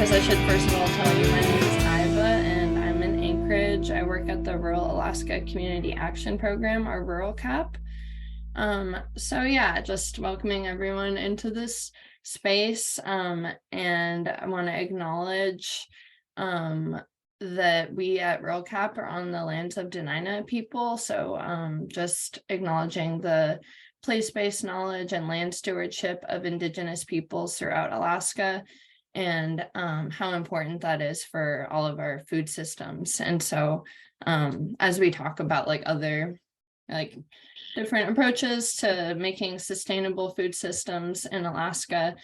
guess I should first of all tell you my name is Iva and I'm in Anchorage. I work at the Rural Alaska Community Action Program, or Rural CAP. So yeah, just welcoming everyone into this space. And I want to acknowledge that we at Rural CAP are on the lands of Dena'ina people. So just acknowledging the place-based knowledge and land stewardship of Indigenous peoples throughout Alaska, and how important that is for all of our food systems. And so as we talk about other different approaches to making sustainable food systems in Alaska,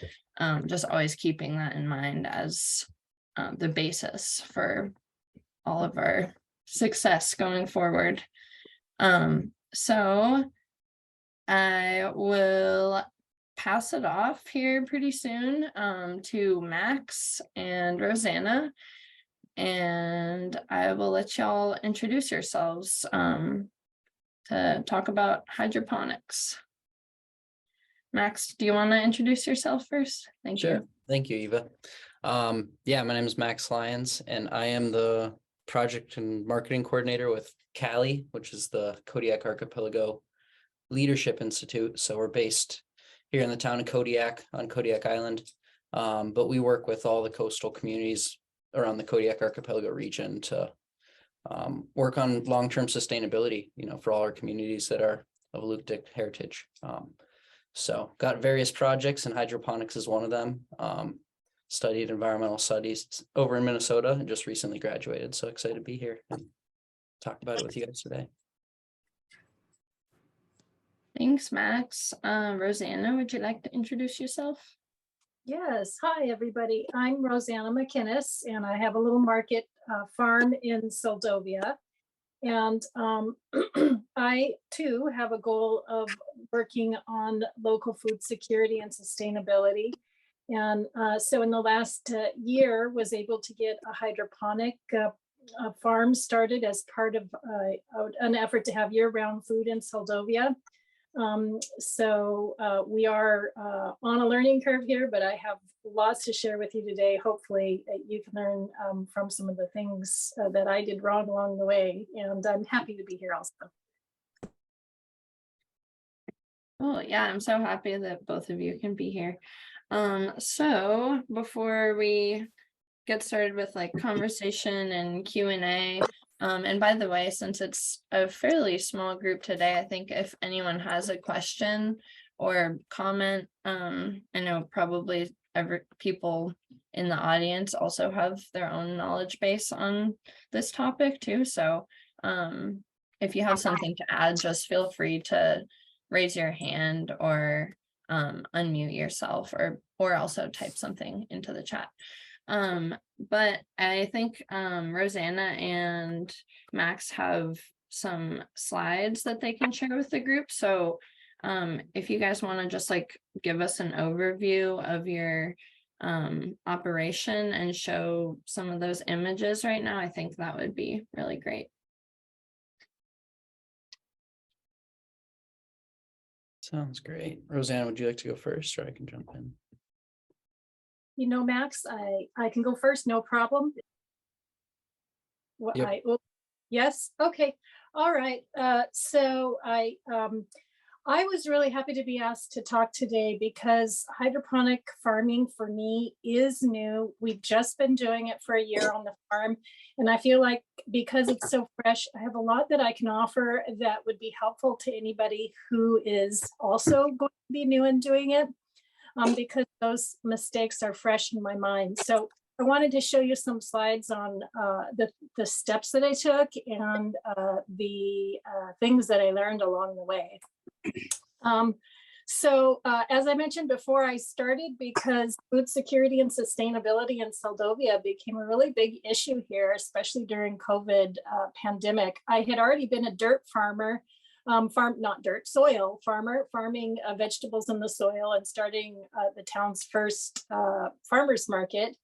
just always keeping that in mind as the basis for all of our success going forward. So I will pass it off here pretty soon to Max and Rosanna, and I will let y'all introduce yourselves to talk about hydroponics. Max, do you want to introduce yourself first? Thank you. Sure. Thank you, Eva. Yeah, my name is Max Lyons, and I am the project and marketing coordinator with CALI, which is the Kodiak Archipelago Leadership Institute. So we're based here in the town of Kodiak on Kodiak Island, but we work with all the coastal communities around the Kodiak Archipelago region to work on long-term sustainability, for all our communities that are of Alutiiq heritage. So got various projects, and hydroponics is one of them. Studied environmental studies over in Minnesota and just recently graduated. So excited to be here and talk about it with you guys today. Thanks, Max. Rosanna, would you like to introduce yourself? Yes. Hi, everybody. I'm Rosanna McInnes, and I have a little market farm in Seldovia. And I, too, have a goal of working on local food security and sustainability. And so in the last year, was able to get a hydroponic farm started as part of an effort to have year-round food in Seldovia. So we are on a learning curve here, but I have lots to share with you today. Hopefully you can learn from some of the things that I did wrong along the way, and I'm happy to be here also. Oh yeah, I'm so happy that both of you can be here. So before we get started with conversation and Q&A, and by the way, since it's a fairly small group today, I think if anyone has a question or comment, I know probably people in the audience also have their own knowledge base on this topic too. So if you have something to add, just feel free to raise your hand or unmute yourself, or also type something into the chat. But I think Rosanna and Max have some slides that they can share with the group. So if you guys want to just give us an overview of your operation and show some of those images right now, I think that would be really great. Sounds great. Rosanna, would you like to go first, or I can jump in? Max, I can go first, no problem. Yep. Yes, okay, all right. So I was really happy to be asked to talk today because hydroponic farming for me is new. We've just been doing it for a year on the farm, and I feel like because it's so fresh, I have a lot that I can offer that would be helpful to anybody who is also going to be new in doing it. Because those mistakes are fresh in my mind. So I wanted to show you some slides on the steps that I took and the things that I learned along the way. So as I mentioned before, I started because food security and sustainability in Seldovia became a really big issue here, especially during COVID pandemic. I had already been a dirt farmer, soil farmer, farming vegetables in the soil and starting the town's first farmers market.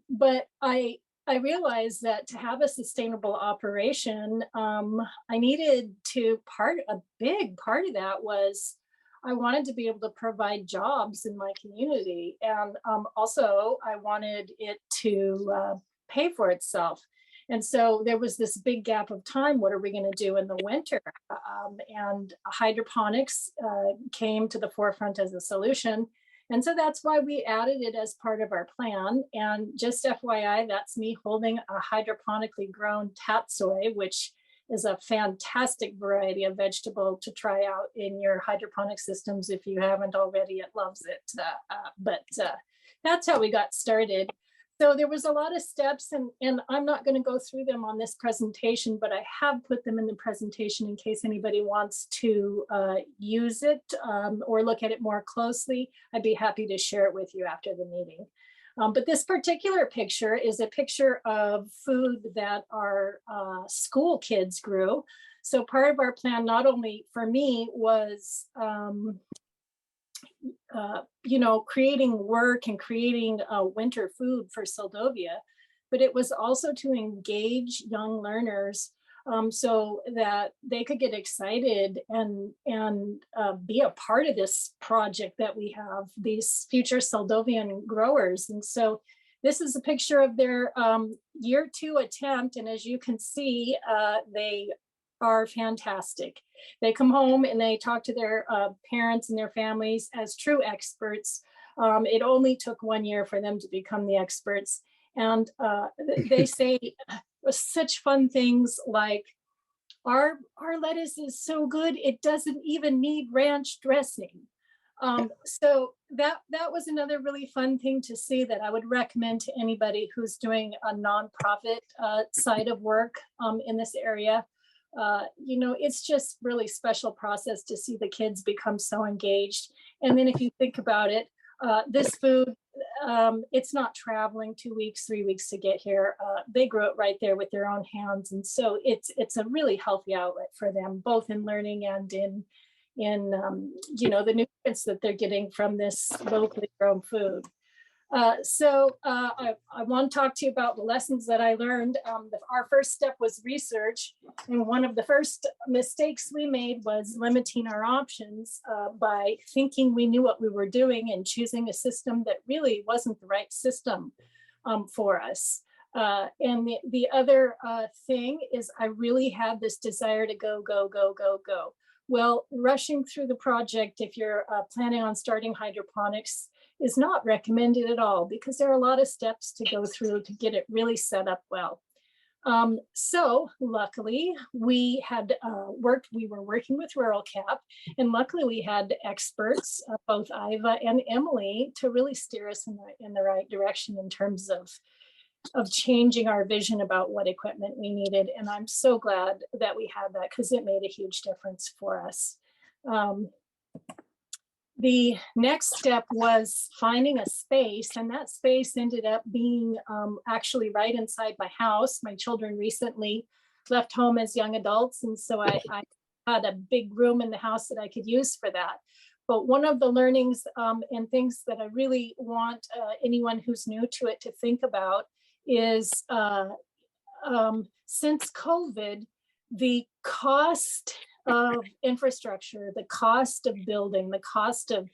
But I realized that to have a sustainable operation, I needed to a big part of that was I wanted to be able to provide jobs in my community. And also I wanted it to pay for itself. And so there was this big gap of time. What are we going to do in the winter? And hydroponics came to the forefront as a solution. And so that's why we added it as part of our plan. And just FYI, that's me holding a hydroponically grown tatsoi, which is a fantastic variety of vegetable to try out in your hydroponic systems. If you haven't already, it loves it. But that's how we got started. So there was a lot of steps, and I'm not going to go through them on this presentation, but I have put them in the presentation in case anybody wants to use it or look at it more closely. I'd be happy to share it with you after the meeting. But this particular picture is a picture of food that our school kids grew. So part of our plan, not only for me, was creating work and creating winter food for Seldovia, but it was also to engage young learners so that they could get excited and be a part of this project that we have, these future Seldovian growers. And so this is a picture of their year 2 attempt. And as you can see, they are fantastic. They come home and they talk to their parents and their families as true experts. It only took 1 year for them to become the experts. And they say such fun things like, our lettuce is so good, it doesn't even need ranch dressing. So that was another really fun thing to see that I would recommend to anybody who's doing a nonprofit side of work in this area. It's just really special process to see the kids become so engaged. And then if you think about it, this food, it's not traveling 2 weeks, 3 weeks to get here. They grow it right there with their own hands. And so it's a really healthy outlet for them, both in learning and in the nutrients that they're getting from this locally grown food. So I want to talk to you about the lessons that I learned. Our first step was research. And one of the first mistakes we made was limiting our options by thinking we knew what we were doing and choosing a system that really wasn't the right system for us. And the other thing is I really had this desire to go, go, go, go, go. Well, rushing through the project, if you're planning on starting hydroponics, is not recommended at all because there are a lot of steps to go through to get it really set up well. So luckily we had we were working with Rural Cap, and luckily we had experts, both Iva and Emily, to really steer us in the right direction in terms of changing our vision about what equipment we needed. And I'm so glad that we had that because it made a huge difference for us. The next step was finding a space, and that space ended up being actually right inside my house. My children recently left home as young adults, and so I had a big room in the house that I could use for that. But one of the learnings and things that I really want anyone who's new to it to think about is since COVID, the cost of infrastructure, the cost of building, the cost of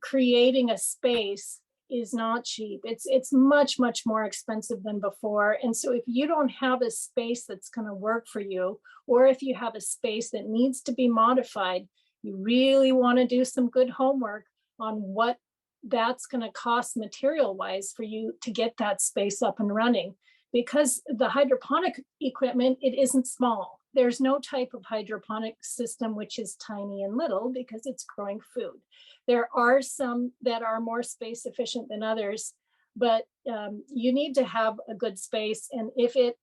creating a space is not cheap. It's much, much more expensive than before. And so if you don't have a space that's going to work for you, or if you have a space that needs to be modified, you really want to do some good homework on what that's going to cost material wise for you to get that space up and running. Because the hydroponic equipment, it isn't small. There's no type of hydroponic system which is tiny and little because it's growing food. There are some that are more space efficient than others, but you need to have a good space. And if it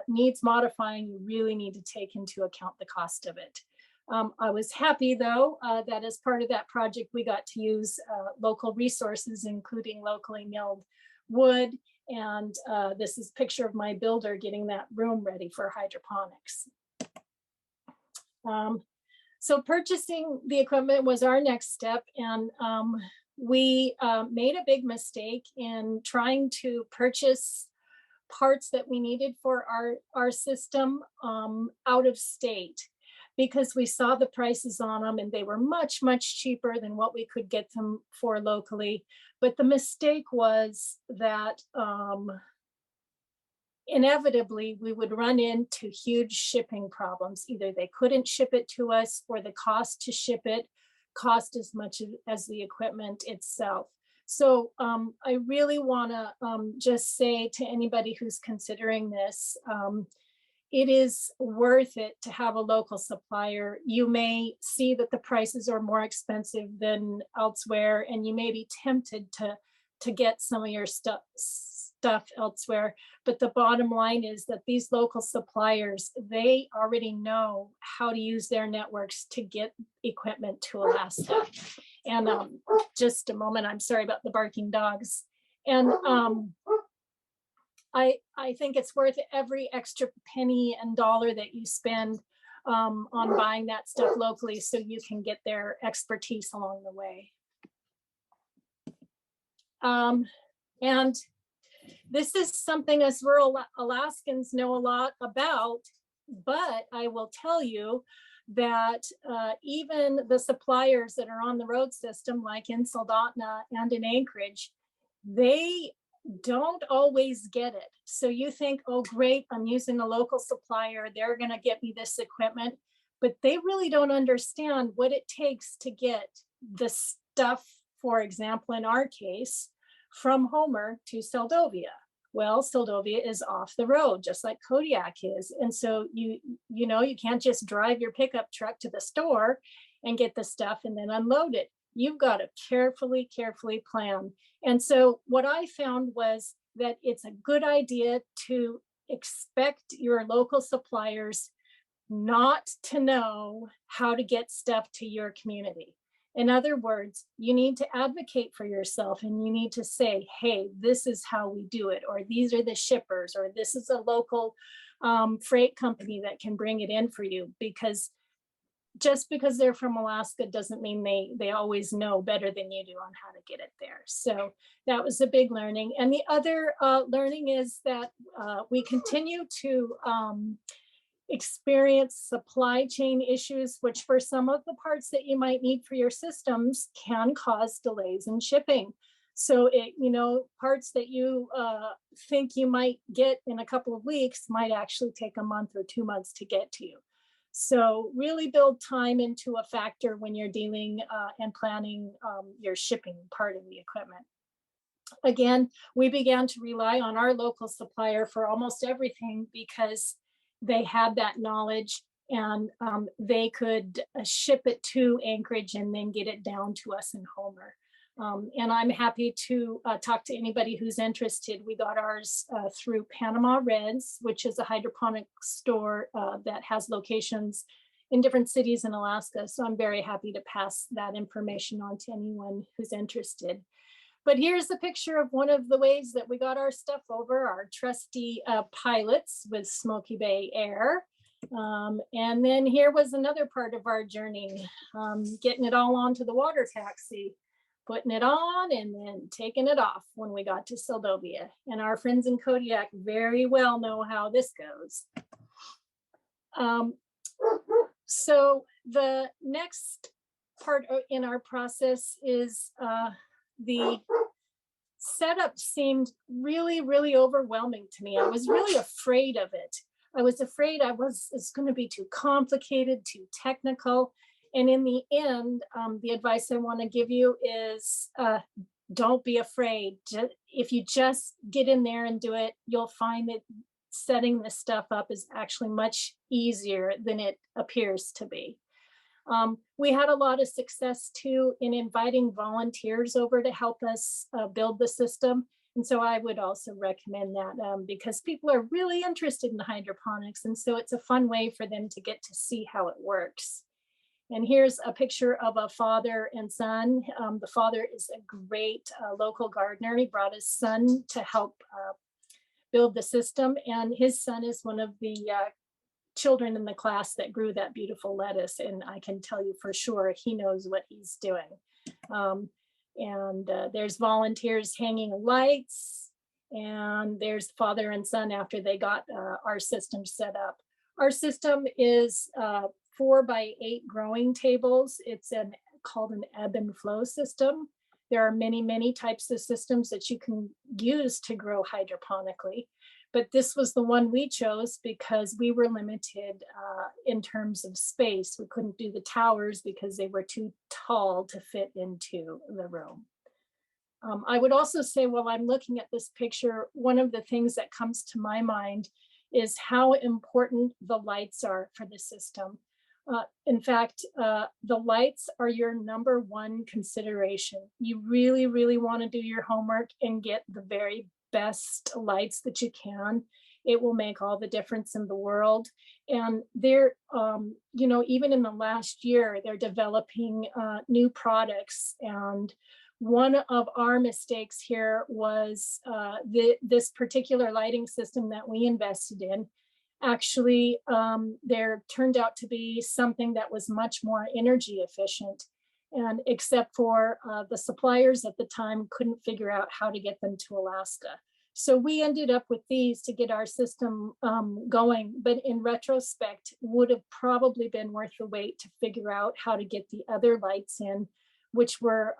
needs modifying, you really need to take into account the cost of it. I was happy though that as part of that project, we got to use local resources, including locally milled wood. And this is a picture of my builder getting that room ready for hydroponics. So purchasing the equipment was our next step. And we made a big mistake in trying to purchase parts that we needed for our system out of state. because we saw the prices on them and they were much, much cheaper than what we could get them for locally. But the mistake was that inevitably we would run into huge shipping problems. Either they couldn't ship it to us, or the cost to ship it cost as much as the equipment itself. So I really want to just say to anybody who's considering this, it is worth it to have a local supplier. You may see that the prices are more expensive than elsewhere, and you may be tempted to get some of your stuff elsewhere. But the bottom line is that these local suppliers, they already know how to use their networks to get equipment to Alaska. And just a moment, I'm sorry about the barking dogs. And I think it's worth every extra penny and dollar that you spend on buying that stuff locally, so you can get their expertise along the way. And this is something us rural Alaskans know a lot about, but I will tell you that even the suppliers that are on the road system, like in Seldovia and in Anchorage, they don't always get it. So you think, oh, great, I'm using a local supplier, they're going to get me this equipment, but they really don't understand what it takes to get the stuff, for example, in our case, from Homer to Seldovia. Well, Seldovia is off the road, just like Kodiak is. And so you can't just drive your pickup truck to the store and get the stuff and then unload it. You've got to carefully plan. And so what I found was that it's a good idea to expect your local suppliers not to know how to get stuff to your community. In other words, you need to advocate for yourself, and you need to say, hey, this is how we do it, or these are the shippers, or this is a local freight company that can bring it in for you. Because just because they're from Alaska doesn't mean they always know better than you do on how to get it there. So that was a big learning. And the other learning is that we continue to experience supply chain issues, which for some of the parts that you might need for your systems can cause delays in shipping. So parts that you think you might get in a couple of weeks might actually take a month or 2 months to get to you. So really build time into a factor when you're dealing and planning your shipping part of the equipment. Again, we began to rely on our local supplier for almost everything because they had that knowledge, and they could ship it to Anchorage and then get it down to us in Homer. And I'm happy to talk to anybody who's interested. We got ours through Panama Reds, which is a hydroponic store that has locations in different cities in Alaska. So I'm very happy to pass that information on to anyone who's interested. But here's a picture of one of the ways that we got our stuff over, our trusty pilots with Smoky Bay Air. And then here was another part of our journey, getting it all onto the water taxi, putting it on and then taking it off when we got to Seldovia. And our friends in Kodiak very well know how this goes. So the next part in our process is the setup seemed really, really overwhelming to me. I was really afraid of it. I was afraid it's going to be too complicated, too technical. And in the end, the advice I want to give you is don't be afraid. If you just get in there and do it, you'll find that setting this stuff up is actually much easier than it appears to be. We had a lot of success too in inviting volunteers over to help us build the system. And so I would also recommend that because people are really interested in hydroponics. And so it's a fun way for them to get to see how it works. And here's a picture of a father and son. The father is a great local gardener. He brought his son to help build the system. And his son is one of the children in the class that grew that beautiful lettuce. And I can tell you for sure, he knows what he's doing. There's volunteers hanging lights, and there's father and son after they got our system set up. Our system is 4x8 growing tables. It's called an ebb and flow system. There are many, many types of systems that you can use to grow hydroponically, but this was the one we chose because we were limited in terms of space. We couldn't do the towers because they were too tall to fit into the room. I would also say, while I'm looking at this picture, one of the things that comes to my mind is how important the lights are for the system. In fact, the lights are your number one consideration. You really, really want to do your homework and get the very best lights that you can. It will make all the difference in the world. And they're, even in the last year, they're developing new products. And one of our mistakes here was this particular lighting system that we invested in. Actually, there turned out to be something that was much more energy efficient. And except for the suppliers at the time couldn't figure out how to get them to Alaska. So we ended up with these to get our system going, but in retrospect, would have probably been worth the wait to figure out how to get the other lights in, which were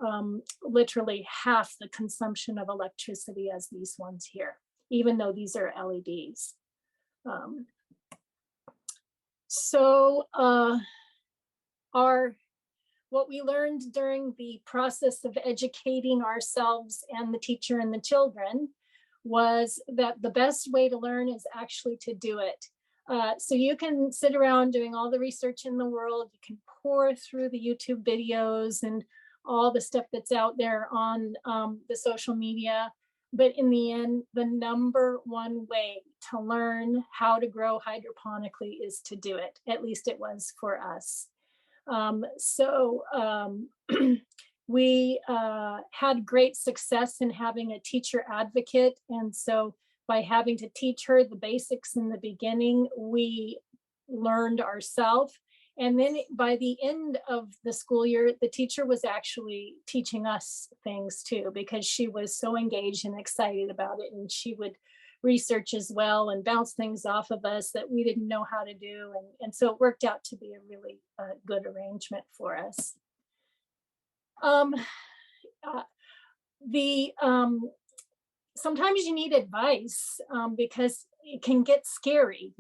literally half the consumption of electricity as these ones here, even though these are LEDs. What we learned during the process of educating ourselves and the teacher and the children was that the best way to learn is actually to do it. So you can sit around doing all the research in the world, you can pour through the YouTube videos and all the stuff that's out there on the social media. But in the end, the number one way to learn how to grow hydroponically is to do it. At least it was for us. We had great success in having a teacher advocate. And so by having to teach her the basics in the beginning, we learned ourselves. And then by the end of the school year, the teacher was actually teaching us things too, because she was so engaged and excited about it. And she would research as well and bounce things off of us that we didn't know how to do. And so it worked out to be a really good arrangement for us. Sometimes you need advice because it can get scary.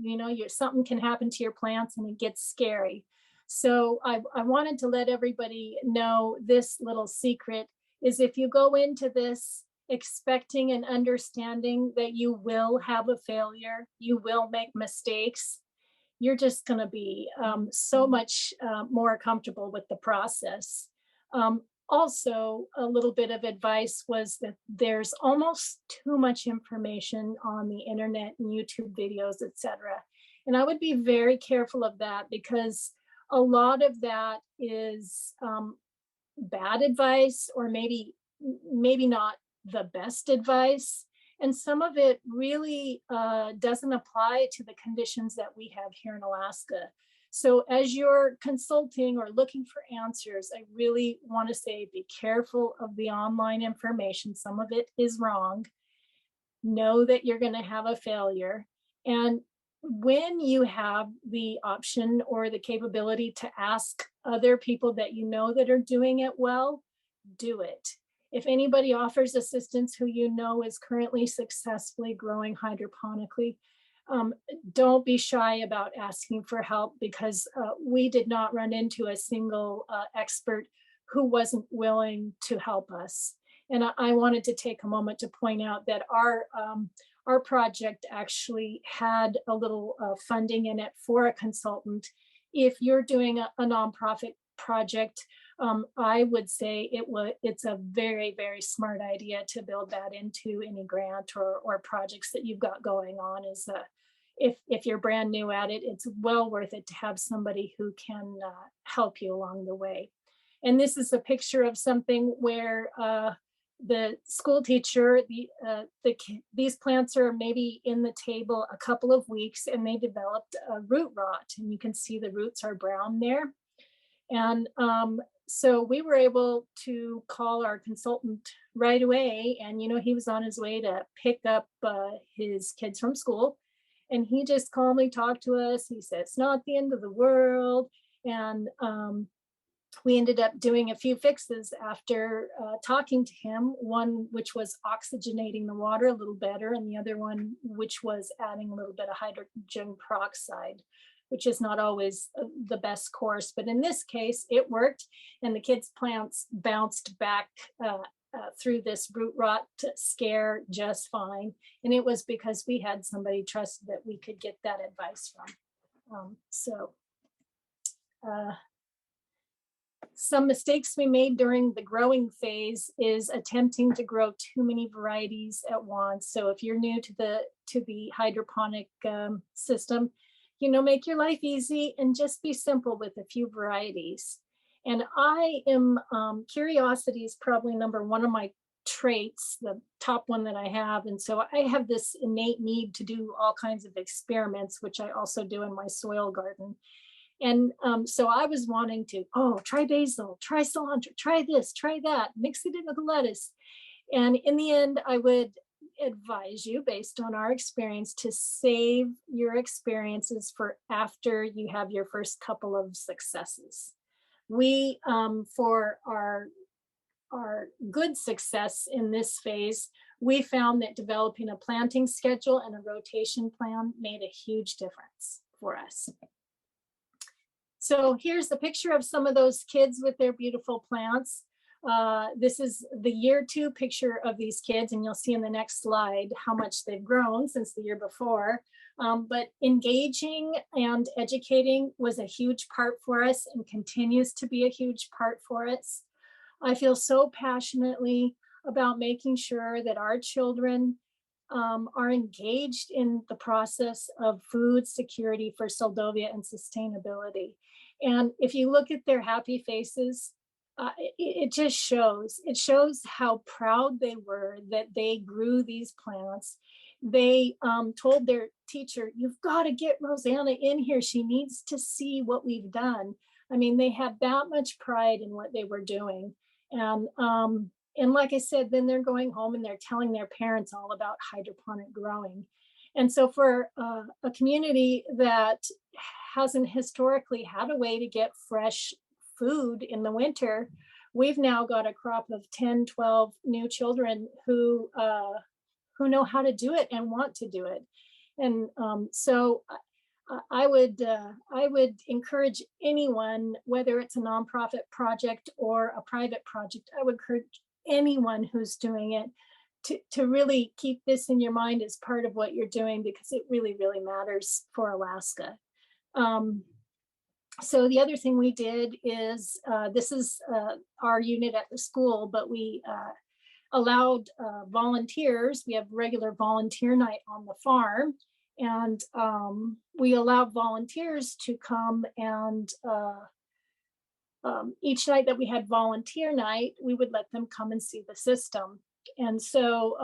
Something can happen to your plants and it gets scary. So I wanted to let everybody know this little secret is, if you go into this expecting and understanding that you will have a failure, you will make mistakes, you're just going to be so much more comfortable with the process. Also, a little bit of advice was that there's almost too much information on the internet and YouTube videos, etc. And I would be very careful of that, because a lot of that is bad advice, or maybe not the best advice. And some of it really doesn't apply to the conditions that we have here in Alaska. So as you're consulting or looking for answers, I really want to say, be careful of the online information. Some of it is wrong. Know that you're going to have a failure. And when you have the option or the capability to ask other people that you know that are doing it well, do it. If anybody offers assistance who you know is currently successfully growing hydroponically, don't be shy about asking for help, because we did not run into a single expert who wasn't willing to help us. And I wanted to take a moment to point out that our project actually had a little funding in it for a consultant. If you're doing a nonprofit project, I would say it's a very, very smart idea to build that into any grant or projects that you've got going on. If you're brand new at it, it's well worth it to have somebody who can help you along the way. And this is a picture of something where the school teacher, these plants are maybe in the table a couple of weeks, and they developed a root rot, and you can see the roots are brown there. And so we were able to call our consultant right away, and he was on his way to pick up his kids from school, and he just calmly talked to us. He said, it's not the end of the world. And we ended up doing a few fixes after talking to him, one which was oxygenating the water a little better, and the other one which was adding a little bit of hydrogen peroxide, which is not always the best course. But in this case, it worked, and the kids' plants bounced back through this root rot scare just fine. And it was because we had somebody trusted that we could get that advice from. Some mistakes we made during the growing phase is attempting to grow too many varieties at once. So if you're new to the hydroponic system, make your life easy and just be simple with a few varieties. And I am, curiosity is probably number one of my traits, the top one that I have. And so I have this innate need to do all kinds of experiments, which I also do in my soil garden. And so I was wanting to, try basil, try cilantro, try this, try that, mix it in with lettuce. And in the end, I would advise you, based on our experience, to save your experiences for after you have your first couple of successes. We, for our good success in this phase, we found that developing a planting schedule and a rotation plan made a huge difference for us. So here's the picture of some of those kids with their beautiful plants. This is the year 2 picture of these kids, and you'll see in the next slide how much they've grown since the year before. But engaging and educating was a huge part for us and continues to be a huge part for us. I feel so passionately about making sure that our children are engaged in the process of food security for Seldovia and sustainability. And if you look at their happy faces, it just shows. It shows how proud they were that they grew these plants. They told their teacher, "You've got to get Rosanna in here. She needs to see what we've done." I mean, they had that much pride in what they were doing. And like I said, then they're going home and they're telling their parents all about hydroponic growing. And so for a community that hasn't historically had a way to get fresh food in the winter, we've now got a crop of 10, 12 new children who know how to do it and want to do it. And so I would encourage anyone, whether it's a nonprofit project or a private project, I would encourage anyone who's doing it to really keep this in your mind as part of what you're doing, because it really, really matters for Alaska. So the other thing we did is, this is our unit at the school, but we allowed volunteers. We have regular volunteer night on the farm, and we allowed volunteers to come, and each night that we had volunteer night, we would let them come and see the system. And so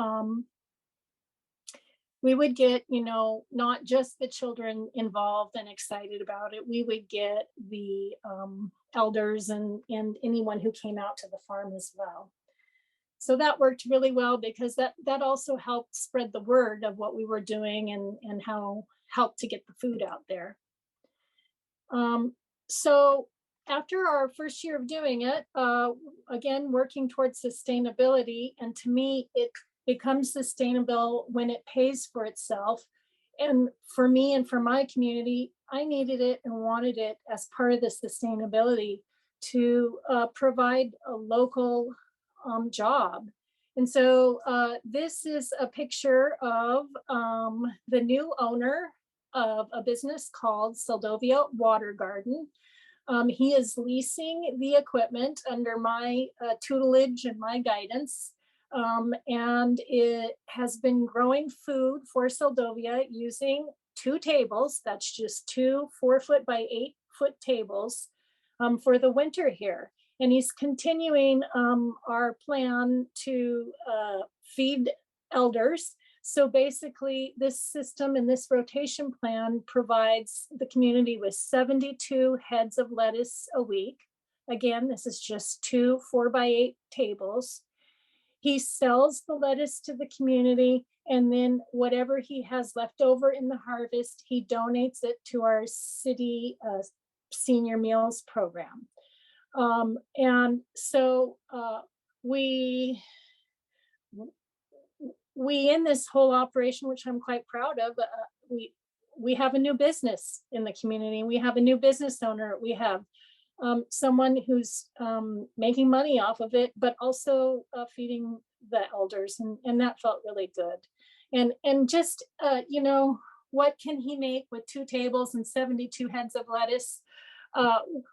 we would get, not just the children involved and excited about it, we would get the elders and anyone who came out to the farm as well. So that worked really well, because that also helped spread the word of what we were doing and how helped to get the food out there. So after our first year of doing it, again, working towards sustainability, and to me, it becomes sustainable when it pays for itself. And for me and for my community, I needed it and wanted it as part of the sustainability to provide a local job. And so this is a picture of the new owner of a business called Seldovia Water Garden. He is leasing the equipment under my tutelage and my guidance. And it has been growing food for Seldovia using 2 tables. That's just 2 4-foot by 8-foot tables for the winter here. And he's continuing our plan to feed elders. So basically, this system and this rotation plan provides the community with 72 heads of lettuce a week. Again, this is just 2 4-by-8 tables. He sells the lettuce to the community, and then whatever he has left over in the harvest, he donates it to our city senior meals program. And so we in this whole operation, which I'm quite proud of, we have a new business in the community. We have a new business owner. We have someone who's making money off of it, but also feeding the elders, and that felt really good. And just you know, what can he make with 2 tables and 72 heads of lettuce?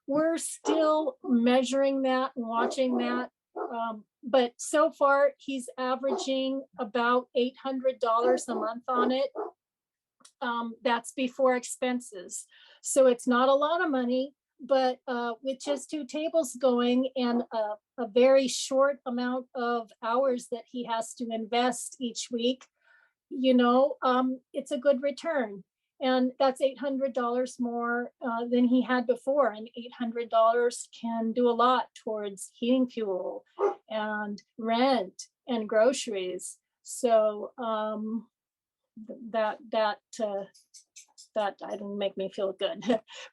We're still measuring that and watching that. But so far he's averaging about $800 a month on it. That's before expenses. So it's not a lot of money, but with just 2 tables going and a very short amount of hours that he has to invest each week, you know, it's a good return. And that's $800 more than he had before. And $800 can do a lot towards heating fuel and rent and groceries. So that didn't make me feel good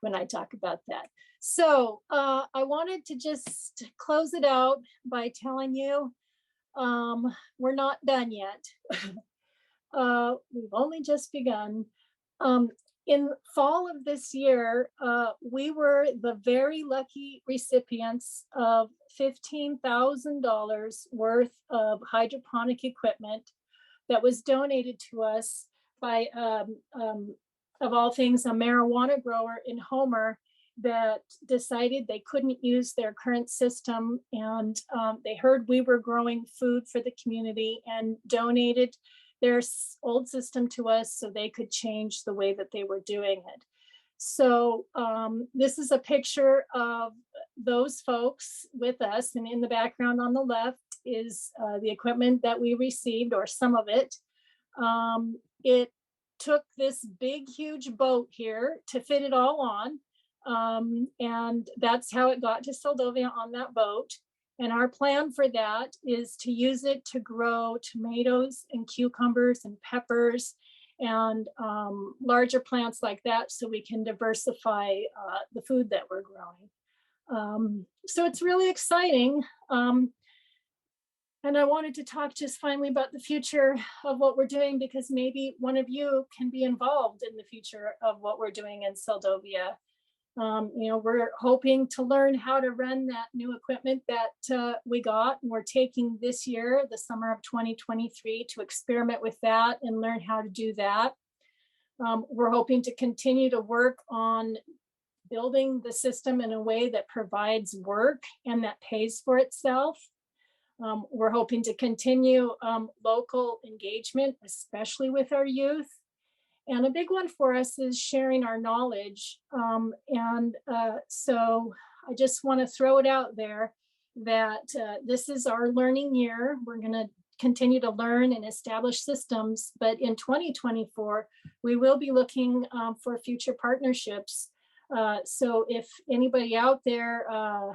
when I talk about that. So I wanted to just close it out by telling you we're not done yet. We've only just begun. In fall of this year, we were the very lucky recipients of $15,000 worth of hydroponic equipment that was donated to us by, of all things, a marijuana grower in Homer that decided they couldn't use their current system. And they heard we were growing food for the community and donated their old system to us so they could change the way that they were doing it. So this is a picture of those folks with us, and in the background on the left is the equipment that we received, or some of it. It took this big, huge boat here to fit it all on, and that's how it got to Seldovia, on that boat. And our plan for that is to use it to grow tomatoes and cucumbers and peppers and larger plants like that, so we can diversify the food that we're growing. So it's really exciting. And I wanted to talk just finally about the future of what we're doing, because maybe one of you can be involved in the future of what we're doing in Seldovia. You know, we're hoping to learn how to run that new equipment that we got. And we're taking this year, the summer of 2023, to experiment with that and learn how to do that. We're hoping to continue to work on building the system in a way that provides work and that pays for itself. We're hoping to continue local engagement, especially with our youth. And a big one for us is sharing our knowledge. So I just want to throw it out there that this is our learning year. We're going to continue to learn and establish systems, but in 2024, we will be looking for future partnerships. So if anybody out there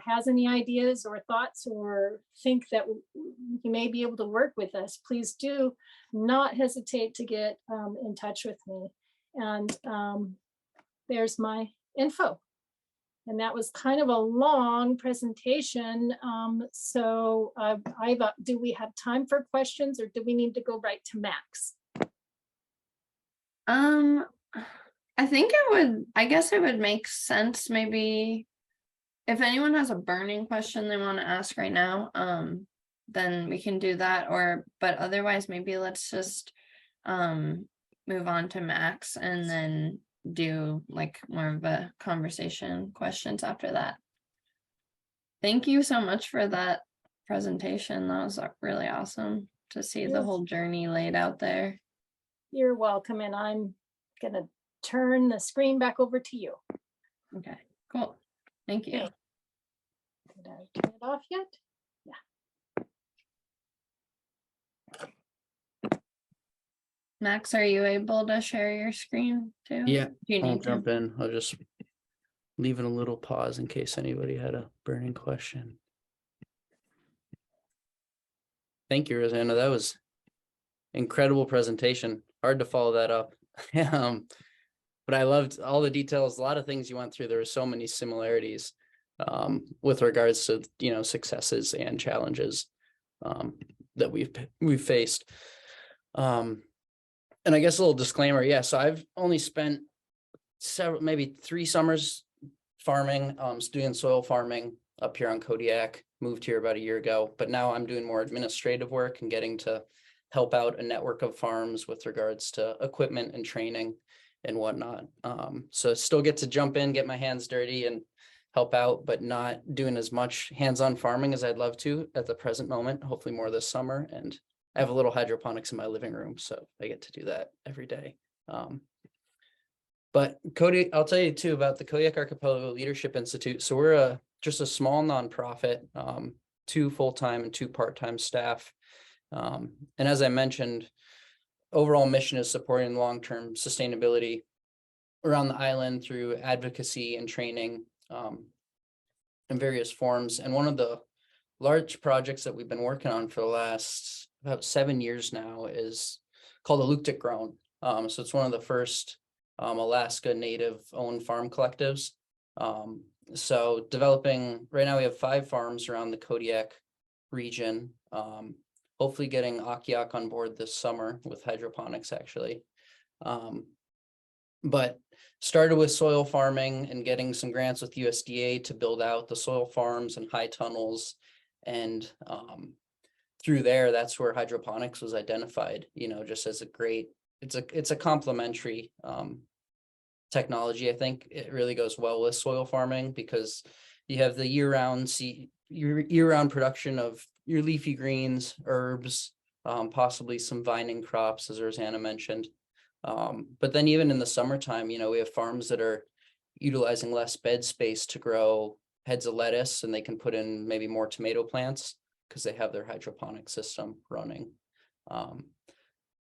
has any ideas or thoughts, or think that you may be able to work with us, please do not hesitate to get in touch with me. And there's my info. And that was kind of a long presentation. So do we have time for questions, or do we need to go right to Max? I guess it would make sense, maybe if anyone has a burning question they want to ask right now, then we can do that, but otherwise maybe let's just move on to Max and then do like more of a conversation questions after that. Thank you so much for that presentation. That was really awesome to see the whole journey laid out there. You're welcome, and I'm gonna turn the screen back over to you. Okay, cool. Thank you. Okay. Did I turn it off yet? Yeah. Max, are you able to share your screen too? Yeah, you I'll need jump in. I'll just leave it a little pause in case anybody had a burning question. Thank you, Rosanna. That was incredible presentation. Hard to follow that up. but I loved all the details, a lot of things you went through. There were so many similarities with regards to, successes and challenges that we've faced. And I guess a little disclaimer, yeah, so I've only spent maybe 3 summers farming, doing soil farming up here on Kodiak. Moved here about a year ago, but now I'm doing more administrative work and getting to help out a network of farms with regards to equipment and training and whatnot. So I still get to jump in, get my hands dirty and help out, but not doing as much hands-on farming as I'd love to at the present moment, hopefully more this summer. And I have a little hydroponics in my living room, so I get to do that every day. But Cody, I'll tell you too about the Kodiak Archipelago Leadership Institute. So we're just a small nonprofit, 2 full-time and 2 part-time staff. And as I mentioned, overall mission is supporting long-term sustainability around the island through advocacy and training in various forms. And one of the large projects that we've been working on for the last about 7 years now is called Alutiiq Grown. So it's one of the first Alaska native owned farm collectives. So developing, right now we have 5 farms around the Kodiak region. Hopefully getting Alutiiq on board this summer with hydroponics actually. But started with soil farming and getting some grants with USDA to build out the soil farms and high tunnels. And through there, that's where hydroponics was identified, just as a great, it's a complementary technology. I think it really goes well with soil farming because you have the year-round production of your leafy greens, herbs, possibly some vining crops, as Rosanna mentioned. But then even in the summertime, we have farms that are utilizing less bed space to grow heads of lettuce, and they can put in maybe more tomato plants because they have their hydroponic system running.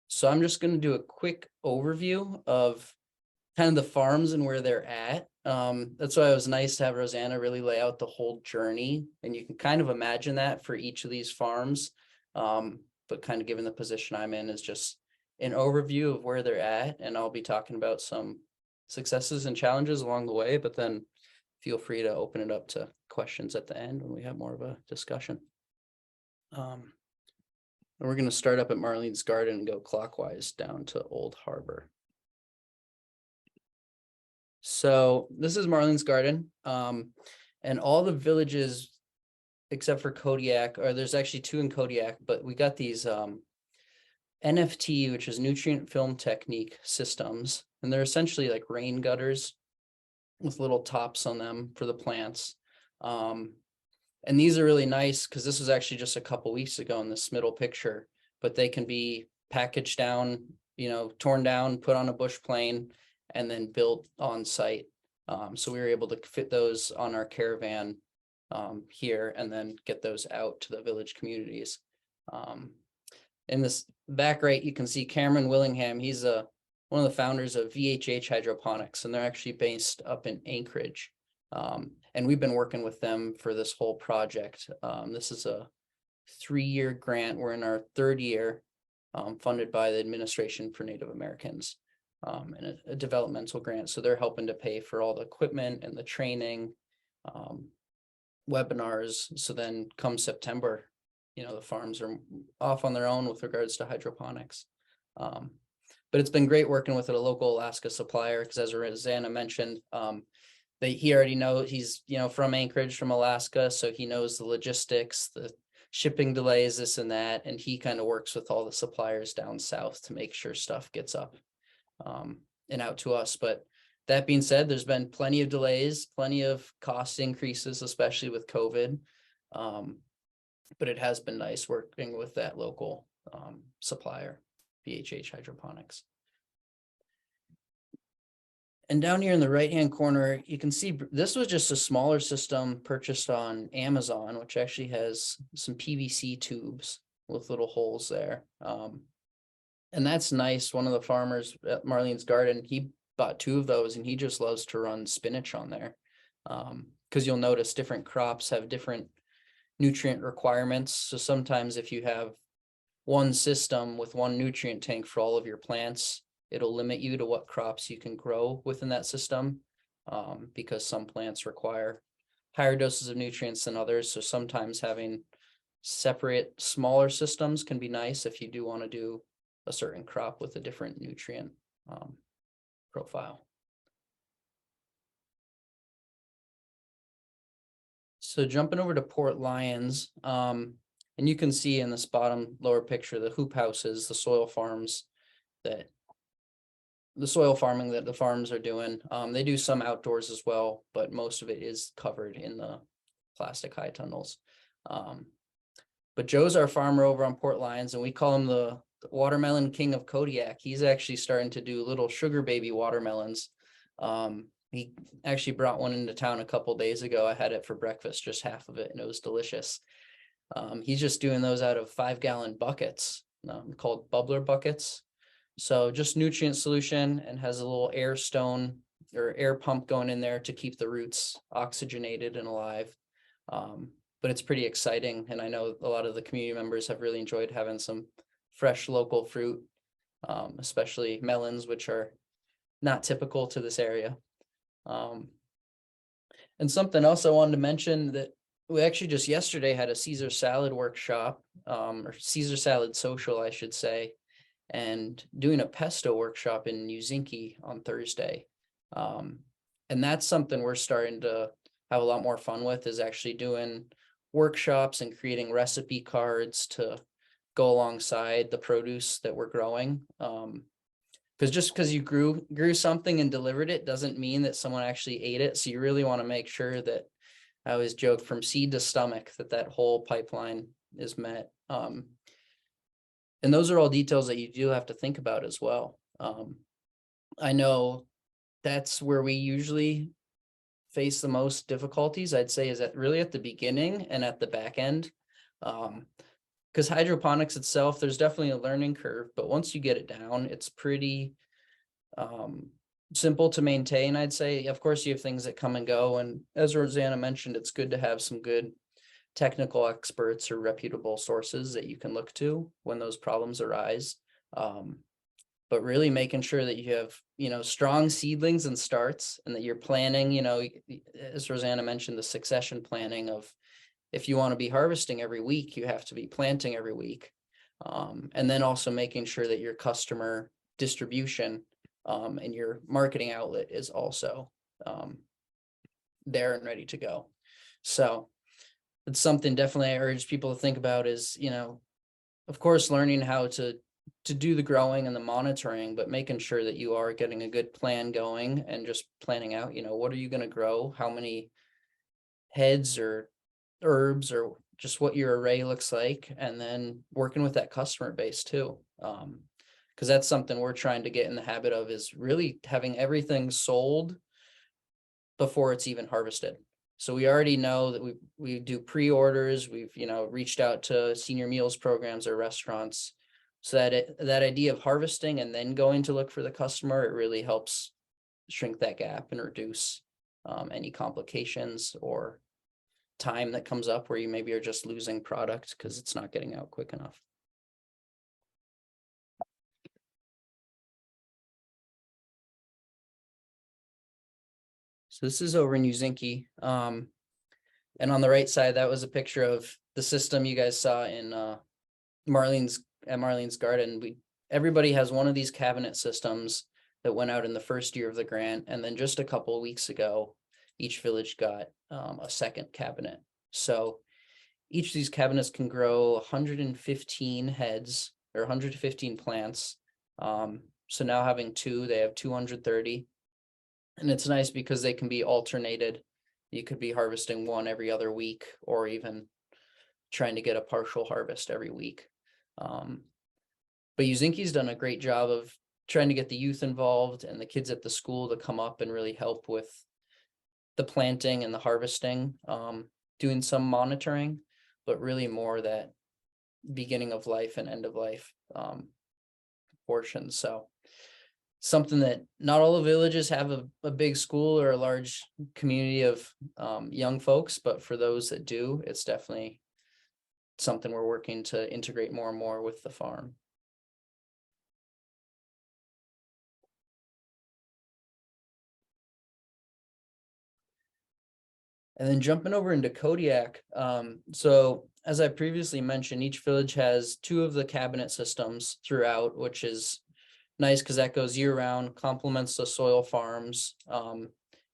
So I'm just going to do a quick overview of kind of the farms and where they're at. That's why it was nice to have Rosanna really lay out the whole journey, and you can kind of imagine that for each of these farms. But kind of given the position I'm in is just an overview of where they're at, and I'll be talking about some successes and challenges along the way, but then feel free to open it up to questions at the end when we have more of a discussion. And we're going to start up at Marlene's Garden and go clockwise down to Old Harbor. So this is Marlene's Garden, and all the villages except for Kodiak, or there's actually 2 in Kodiak, but we got these NFT, which is nutrient film technique systems, and they're essentially like rain gutters with little tops on them for the plants. And these are really nice because this was actually just a couple weeks ago in this middle picture, but they can be packaged down, torn down, put on a bush plane, and then built on site. So we were able to fit those on our caravan here and then get those out to the village communities. In this back right, you can see Cameron Willingham. He's one of the founders of VHH Hydroponics, and they're actually based up in Anchorage. And we've been working with them for this whole project. This is a 3-year grant. We're in our 3rd year, funded by the Administration for Native Americans, and a developmental grant. So they're helping to pay for all the equipment and the training, webinars. So then come September, the farms are off on their own with regards to hydroponics. But it's been great working with a local Alaska supplier because, as Rosanna mentioned, he already knows, he's from Anchorage, from Alaska, so he knows the logistics, the shipping delays, this and that, and he kind of works with all the suppliers down south to make sure stuff gets up and out to us. But that being said, there's been plenty of delays, plenty of cost increases, especially with COVID. But it has been nice working with that local supplier, VHH Hydroponics. And down here in the right-hand corner, you can see this was just a smaller system purchased on Amazon, which actually has some PVC tubes with little holes there. And that's nice. One of the farmers at Marlene's Garden, he bought 2 of those, and he just loves to run spinach on there. Because you'll notice different crops have different nutrient requirements. So sometimes if you have one system with one nutrient tank for all of your plants, it'll limit you to what crops you can grow within that system, because some plants require higher doses of nutrients than others. So sometimes having separate smaller systems can be nice if you do want to do a certain crop with a different nutrient profile. So jumping over to Port Lyons, and you can see in this bottom lower picture, the hoop houses, the soil farms that the soil farming that the farms are doing. They do some outdoors as well, but most of it is covered in the plastic high tunnels. But Joe's our farmer over on Port Lyons, and we call him the watermelon king of Kodiak. He's actually starting to do little sugar baby watermelons. He actually brought one into town a couple days ago. I had it for breakfast, just half of it, and it was delicious. He's just doing those out of 5-gallon buckets, called bubbler buckets. So just nutrient solution, and has a little air stone or air pump going in there to keep the roots oxygenated and alive. But it's pretty exciting. And I know a lot of the community members have really enjoyed having some fresh local fruit, especially melons, which are not typical to this area. And something else I wanted to mention, that we actually just yesterday had a Caesar salad workshop, or Caesar salad social, I should say, and doing a pesto workshop in Alutiiq on Thursday. And that's something we're starting to have a lot more fun with, is actually doing workshops and creating recipe cards to go alongside the produce that we're growing. Because just because you grew something and delivered it doesn't mean that someone actually ate it. So you really want to make sure that, I always joke, from seed to stomach, that whole pipeline is met. And those are all details that you do have to think about as well. I know that's where we usually face the most difficulties, I'd say, is really at the beginning and at the back end. Because hydroponics itself, there's definitely a learning curve, but once you get it down, it's pretty simple to maintain, I'd say. Of course, you have things that come and go. And as Rosanna mentioned, it's good to have some good technical experts or reputable sources that you can look to when those problems arise. But really making sure that you have, strong seedlings and starts, and that you're planning, as Rosanna mentioned, the succession planning of, if you want to be harvesting every week, you have to be planting every week. And then also making sure that your customer distribution and your marketing outlet is also there and ready to go. So it's something definitely I urge people to think about, is, of course, learning how to do the growing and the monitoring, but making sure that you are getting a good plan going, and just planning out, what are you going to grow, how many heads or herbs, or just what your array looks like, and then working with that customer base too. Because that's something we're trying to get in the habit of, is really having everything sold before it's even harvested. So we already know that we do pre-orders. We've, reached out to senior meals programs or restaurants. So that idea of harvesting and then going to look for the customer, it really helps shrink that gap and reduce any complications or time that comes up where you maybe are just losing product because it's not getting out quick enough. So this is over in Alutiiq. And on the right side, that was a picture of the system you guys saw in Marlene's garden. Everybody has one of these cabinet systems that went out in the first year of the grant. And then just a couple of weeks ago, each village got a second cabinet. So each of these cabinets can grow 115 heads or 115 plants. So now having two, they have 230. And it's nice because they can be alternated. You could be harvesting one every other week, or even trying to get a partial harvest every week. But Alutiiq's done a great job of trying to get the youth involved and the kids at the school to come up and really help with the planting and the harvesting, doing some monitoring, but really more that beginning of life and end of life portion. So something that not all the villages have a big school or a large community of young folks, but for those that do, it's definitely something we're working to integrate more and more with the farm. And then jumping over into Kodiak. So as I previously mentioned, each village has 2 of the cabinet systems throughout, which is nice because that goes year round, complements the soil farms,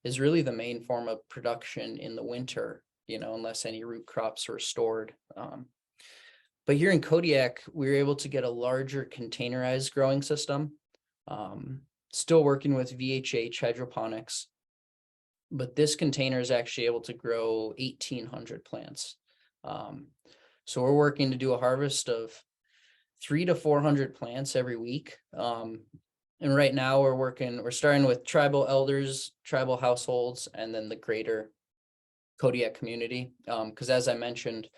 is really the main form of production in the winter, unless any root crops were stored. But here in Kodiak, we were able to get a larger containerized growing system. Still working with VHH hydroponics, but this container is actually able to grow 1,800 plants. So we're working to do a harvest of 300 to 400 plants every week. And right now we're starting with tribal elders, tribal households, and then the greater Kodiak community. Because as I mentioned,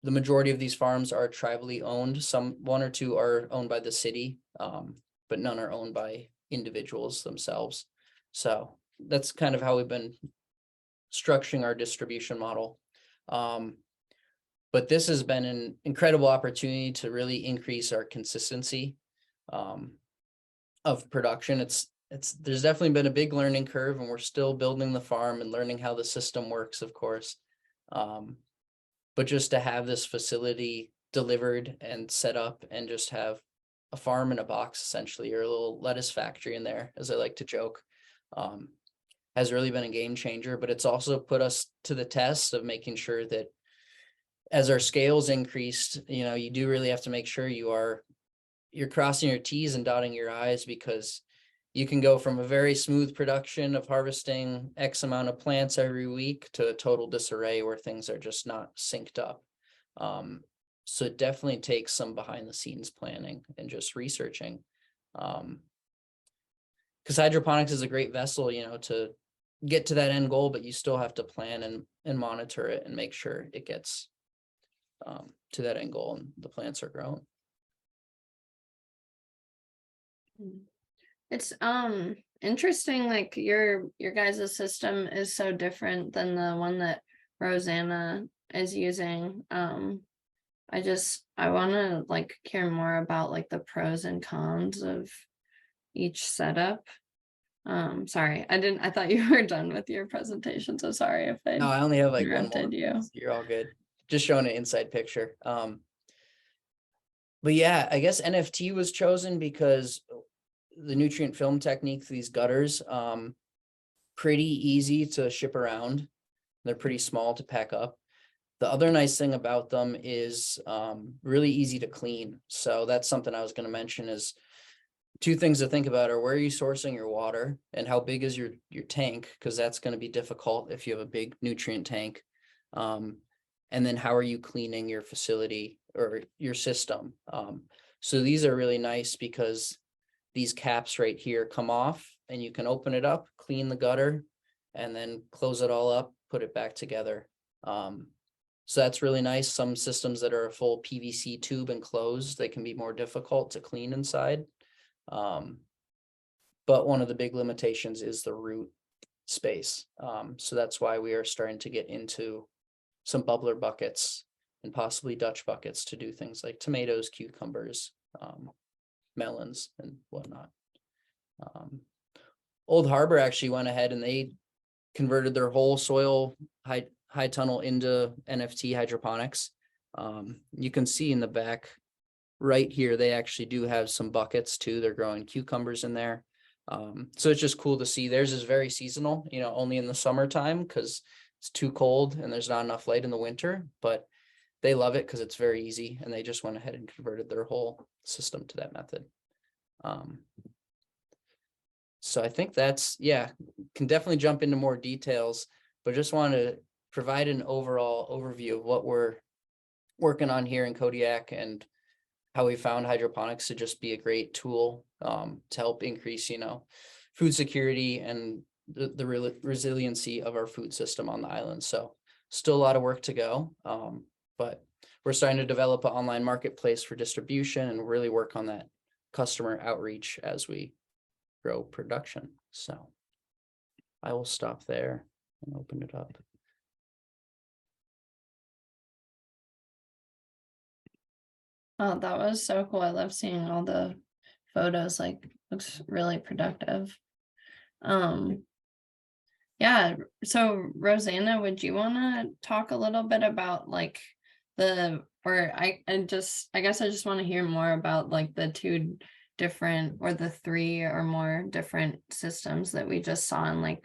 the majority of these farms are tribally owned. One or two are owned by the city, but none are owned by individuals themselves. So that's kind of how we've been structuring our distribution model. But this has been an incredible opportunity to really increase our consistency of production. There's definitely been a big learning curve, and we're still building the farm and learning how the system works, of course. But just to have this facility delivered and set up and just have a farm in a box, essentially, or a little lettuce factory in there, as I like to joke, has really been a game changer. But it's also put us to the test of making sure that as our scales increased, you do really have to make sure you're crossing your T's and dotting your I's, because you can go from a very smooth production of harvesting X amount of plants every week to a total disarray where things are just not synced up. So it definitely takes some behind the scenes planning and just researching. Because hydroponics is a great vessel, to get to that end goal, but you still have to plan and monitor it and make sure it gets to that end goal and the plants are grown. It's interesting, like your guys' system is so different than the one that Rosanna is using. I want to like care more about like the pros and cons of each setup. Sorry, I thought you were done with your presentation, so sorry if I No, I only have like one more. interrupted you. You're all good. Just showing an inside picture. But yeah, I guess NFT was chosen because the nutrient film technique, these gutters, pretty easy to ship around. They're pretty small to pack up. The other nice thing about them is really easy to clean. So that's something I was going to mention is 2 things to think about are where are you sourcing your water and how big is your tank, because that's going to be difficult if you have a big nutrient tank. And then how are you cleaning your facility or your system? So these are really nice because these caps right here come off and you can open it up, clean the gutter, and then close it all up, put it back together. So that's really nice. Some systems that are a full PVC tube enclosed, they can be more difficult to clean inside. But one of the big limitations is the root space. So that's why we are starting to get into some bubbler buckets and possibly Dutch buckets to do things like tomatoes, cucumbers, melons, and whatnot. Old Harbor actually went ahead and they converted their whole soil high tunnel into NFT hydroponics. You can see in the back right here, they actually do have some buckets too. They're growing cucumbers in there. So it's just cool to see. Theirs is very seasonal, only in the summertime because it's too cold and there's not enough light in the winter, but they love it because it's very easy and they just went ahead and converted their whole system to that method. So I think can definitely jump into more details, but just want to provide an overall overview of what we're working on here in Kodiak and how we found hydroponics to just be a great tool to help increase, food security and the resiliency of our food system on the island. So still a lot of work to go, but we're starting to develop an online marketplace for distribution and really work on that customer outreach as we grow production. So I will stop there and open it up. Oh, that was so cool. I love seeing all the photos, like looks really productive. Yeah, so Rosanna, would you want to talk a little bit about like I guess I just want to hear more about like the two different or the three or more different systems that we just saw and like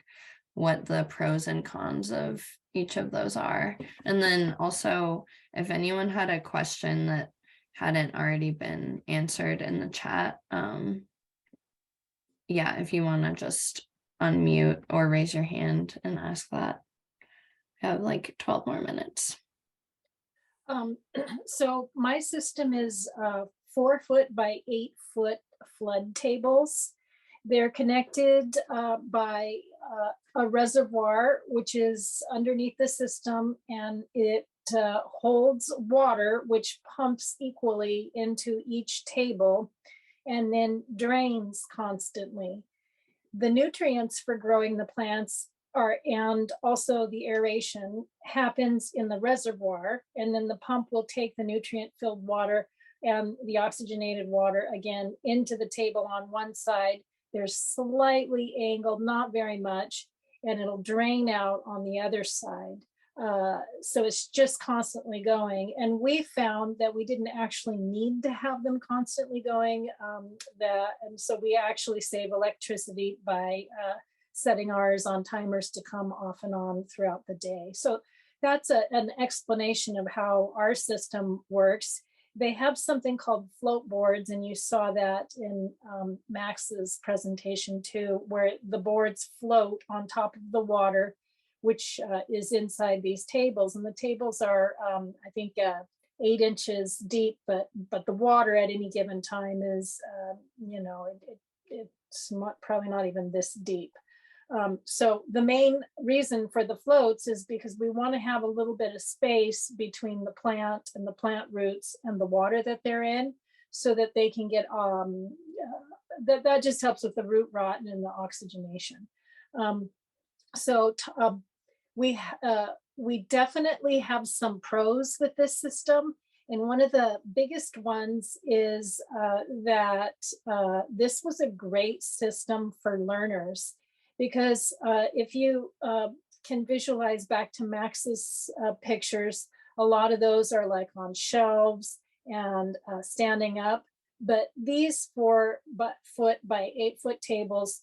what the pros and cons of each of those are. And then also if anyone had a question that hadn't already been answered in the chat, yeah, if you want to just unmute or raise your hand and ask that. I have like 12 more minutes. So my system is 4 foot by 8 foot flood tables. They're connected by a reservoir, which is underneath the system, and it holds water, which pumps equally into each table and then drains constantly. The nutrients for growing the plants and also the aeration happens in the reservoir, and then the pump will take the nutrient filled water and the oxygenated water again into the table on one side. They're slightly angled, not very much, and it'll drain out on the other side. So it's just constantly going. And we found that we didn't actually need to have them constantly going. And so we actually save electricity by setting ours on timers to come off and on throughout the day. So that's an explanation of how our system works. They have something called float boards, and you saw that in Max's presentation too, where the boards float on top of the water, which is inside these tables. And the tables are, I think, 8 inches deep, but the water at any given time is, it's probably not even this deep. So the main reason for the floats is because we want to have a little bit of space between the plant and the plant roots and the water that they're in, so that they can get, that just helps with the root rot and the oxygenation. We definitely have some pros with this system. And one of the biggest ones is that this was a great system for learners, because if you can visualize back to Max's pictures, a lot of those are like on shelves and standing up. But these 4-foot by 8-foot tables,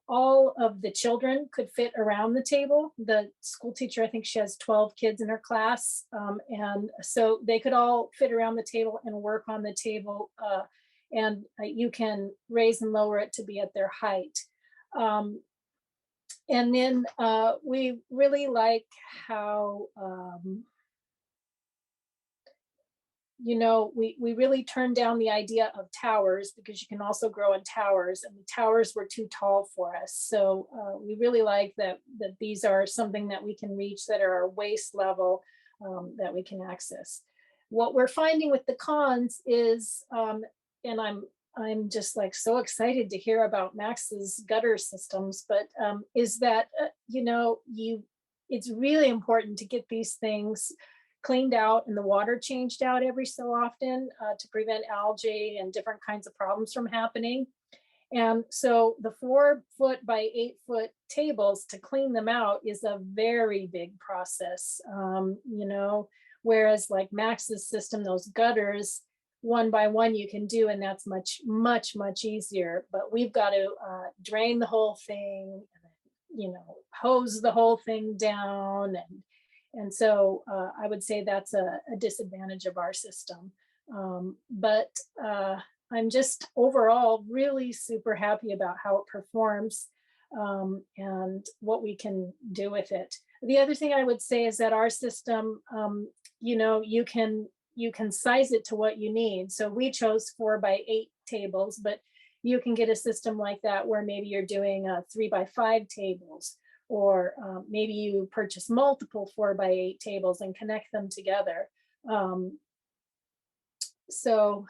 all of the children could fit around the table. The school teacher, I think she has 12 kids in her class. And so they could all fit around the table and work on the table. And you can raise and lower it to be at their height. And then we really like how, we really turned down the idea of towers, because you can also grow in towers, and the towers were too tall for us. So we really like that these are something that we can reach, that are our waist level, that we can access. What we're finding with the cons is, and I'm just like so excited to hear about Max's gutter systems, but is that, it's really important to get these things cleaned out and the water changed out every so often to prevent algae and different kinds of problems from happening. And so the 4-foot by 8-foot tables, to clean them out is a very big process, whereas like Max's system, those gutters, one by one you can do, and that's much, much, much easier. But we've got to drain the whole thing, hose the whole thing down, and so I would say that's a disadvantage of our system. But I'm just overall really super happy about how it performs and what we can do with it. The other thing I would say is that our system, you can size it to what you need. So we chose 4 by 8 tables, but you can get a system like that where maybe you're doing 3 by 5 tables, or maybe you purchase multiple 4 by 8 tables and connect them together. So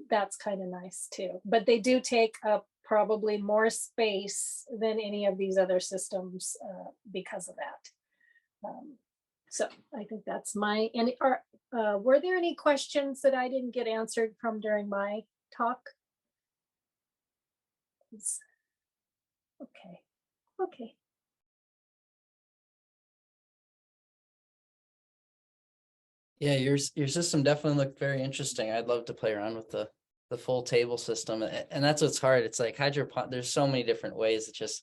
that's kind of nice too. But they do take up probably more space than any of these other systems because of that. So I think that's my, and were there any questions that I didn't get answered from during my talk? Okay. Yeah, your system definitely looked very interesting. I'd love to play around with the full table system. And that's what's hard. It's like there's so many different ways. It's just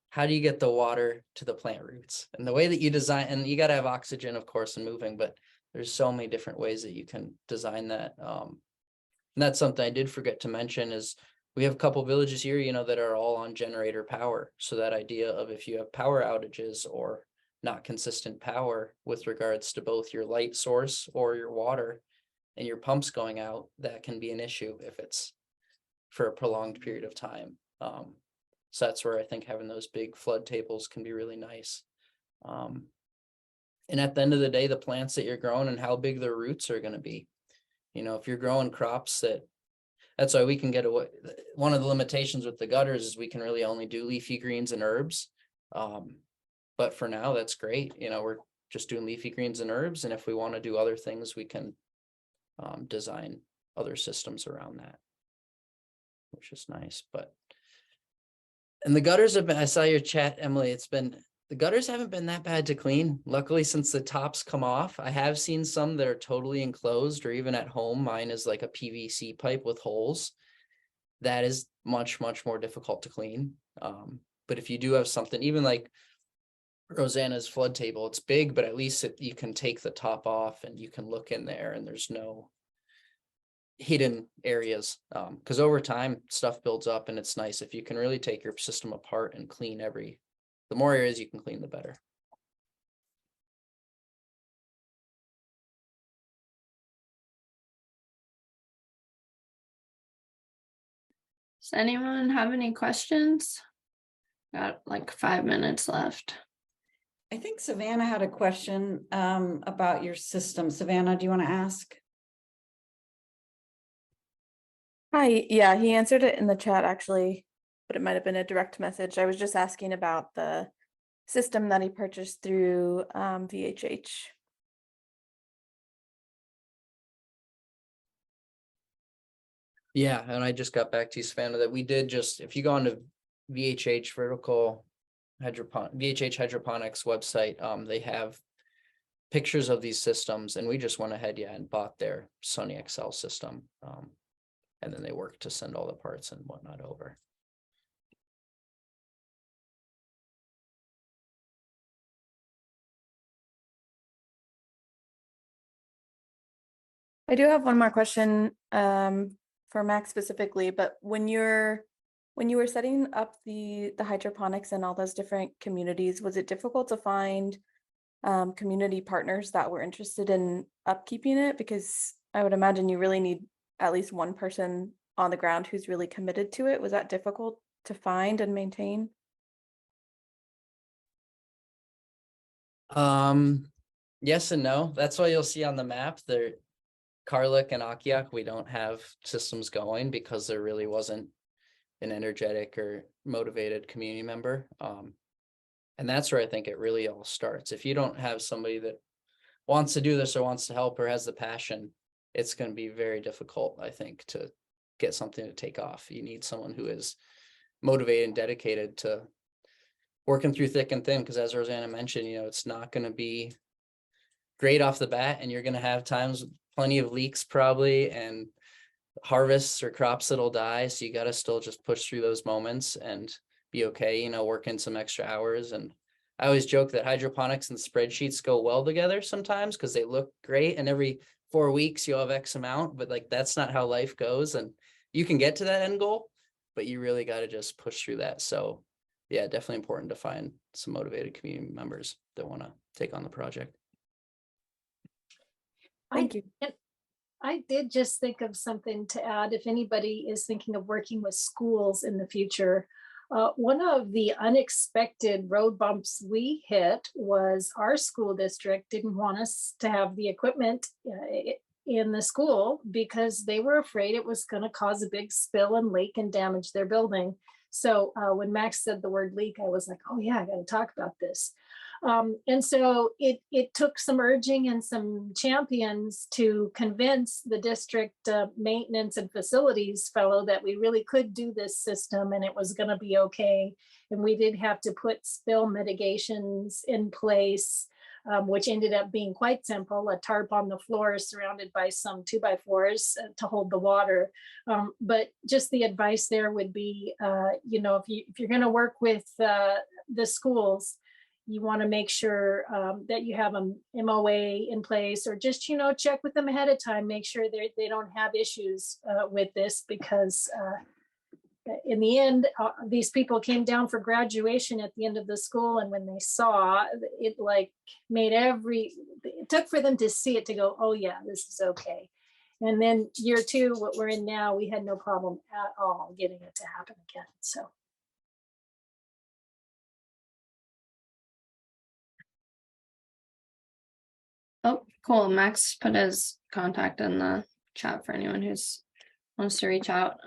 how do you get the water to the plant roots? And the way that you design, and you got to have oxygen, of course, and moving, but there's so many different ways that you can design that. And that's something I did forget to mention is we have a couple villages here, that are all on generator power. So that idea of if you have power outages or not consistent power with regards to both your light source or your water and your pumps going out, that can be an issue if it's for a prolonged period of time. So that's where I think having those big flood tables can be really nice. And at the end of the day, the plants that you're growing and how big their roots are going to be. If you're growing crops that's why we can get away. One of the limitations with the gutters is we can really only do leafy greens and herbs. But for now, that's great. We're just doing leafy greens and herbs. And if we want to do other things, we can design other systems around that, which is nice. And the gutters have been, I saw your chat, Emily, the gutters haven't been that bad to clean. Luckily, since the tops come off, I have seen some that are totally enclosed, or even at home, mine is like a PVC pipe with holes. That is much, much more difficult to clean. But if you do have something, even like Rosanna's flood table, it's big, but at least you can take the top off and you can look in there and there's no hidden areas. Because over time stuff builds up, and it's nice if you can really take your system apart and clean the more areas you can clean, the better. Does anyone have any questions? Got like 5 minutes left. I think Savannah had a question about your system. Savannah, do you want to ask? Hi, yeah, he answered it in the chat actually, but it might have been a direct message. I was just asking about the system that he purchased through VHH. Yeah, and I just got back to you, Savannah, that we did if you go on to VHH VHH Hydroponics website, they have pictures of these systems, and we just went ahead, and bought their Sony XL system. And then they work to send all the parts and whatnot over. I do have one more question for Max specifically, but when you were setting up the hydroponics and all those different communities, was it difficult to find community partners that were interested in upkeeping it? Because I would imagine you really need at least one person on the ground who's really committed to it. Was that difficult to find and maintain? Yes and no. That's why you'll see on the map there, Karlik and Alutiiq, we don't have systems going because there really wasn't an energetic or motivated community member. And that's where I think it really all starts. If you don't have somebody that wants to do this or wants to help or has the passion, it's going to be very difficult, I think, to get something to take off. You need someone who is motivated and dedicated to working through thick and thin, because as Rosanna mentioned, it's not going to be great off the bat, and you're going to have times with plenty of leaks probably, and harvests or crops that'll die. So you got to still just push through those moments and be okay, work in some extra hours. And I always joke that hydroponics and spreadsheets go well together sometimes because they look great, and every 4 weeks you'll have X amount, but like that's not how life goes. And you can get to that end goal, but you really got to just push through that. So yeah, definitely important to find some motivated community members that want to take on the project. Thank you. I did just think of something to add. If anybody is thinking of working with schools in the future, one of the unexpected road bumps we hit was our school district didn't want us to have the equipment in the school because they were afraid it was going to cause a big spill and leak and damage their building. So when Max said the word leak, I was like, oh yeah, I got to talk about this. And so it took some urging and some champions to convince the district maintenance and facilities fellow that we really could do this system and it was going to be okay. And we did have to put spill mitigations in place. which ended up being quite simple, a tarp on the floor surrounded by some 2x4s to hold the water. But just the advice there would be, if you're going to work with the schools, you want to make sure that you have a MOA in place, or just, check with them ahead of time, make sure they don't have issues with this, because in the end, these people came down for graduation at the end of the school, and when they saw it, like it took for them to see it to go, oh yeah, this is okay. And then year 2, what we're in now, we had no problem at all getting it to happen again. So. Oh, cool. Max put his contact in the chat for anyone who's wants to reach out.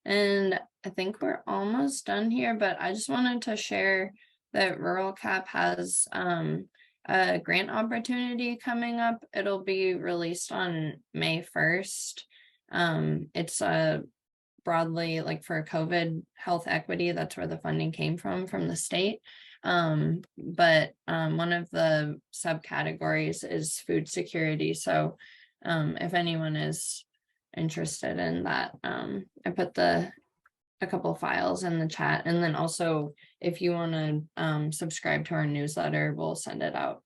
And I think we're almost done here, but I just wanted to share that Rural Cap has a grant opportunity coming up. It'll be released on May 1st. It's broadly like for COVID health equity. That's where the funding came from the state. But one of the subcategories is food security. So if anyone is interested in that, I put a couple of files in the chat, and then also if you want to subscribe to our newsletter, we'll send it out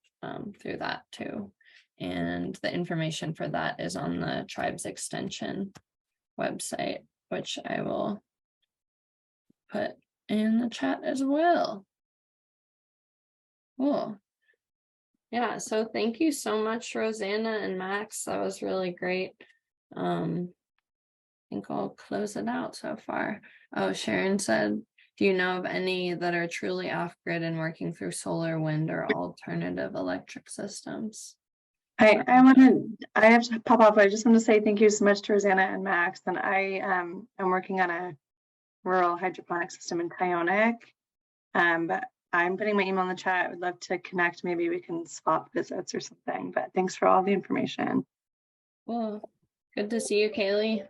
through that too. And the information for that is on the Tribes Extension website, which I will put in the chat as well. Cool. Yeah, so thank you so much, Rosanna and Max. That was really great. I think I'll close it out so far. Oh, Sharon said, do you know of any that are truly off-grid and working through solar, wind, or alternative electric systems? I have to pop off. I just want to say thank you so much to Rosanna and Max. And I am working on a rural hydroponic system in Lyons. But I'm putting my email in the chat. I would love to connect. Maybe we can swap visits or something. But thanks for all the information. Well, good to see you, Kaylee.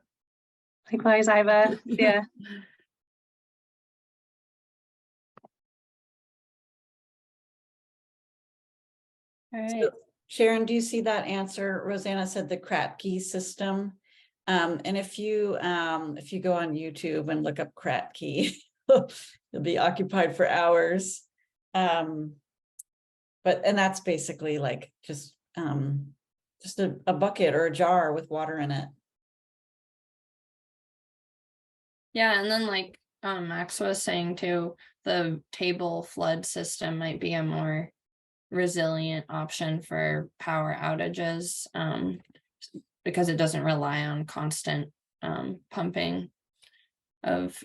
Likewise, Iva. Yeah. All right. So, Sharon, do you see that answer? Rosanna said the Kratky system. And if you go on YouTube and look up Kratky, you'll be occupied for hours. And that's basically like just a bucket or a jar with water in it. Yeah, and then like Max was saying too, the table flood system might be a more resilient option for power outages, because it doesn't rely on constant pumping of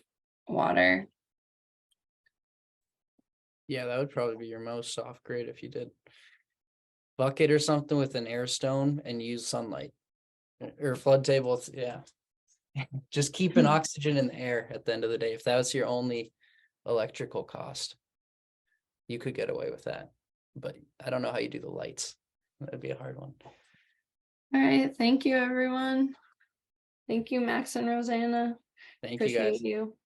water. Yeah, that would probably be your most off grid if you did bucket or something with an air stone and use sunlight or flood table. Yeah. Just keeping oxygen in the air at the end of the day. If that was your only electrical cost, you could get away with that. But I don't know how you do the lights. That'd be a hard one. All right. Thank you, everyone. Thank you, Max and Rosanna. Thank you, guys. Appreciate you.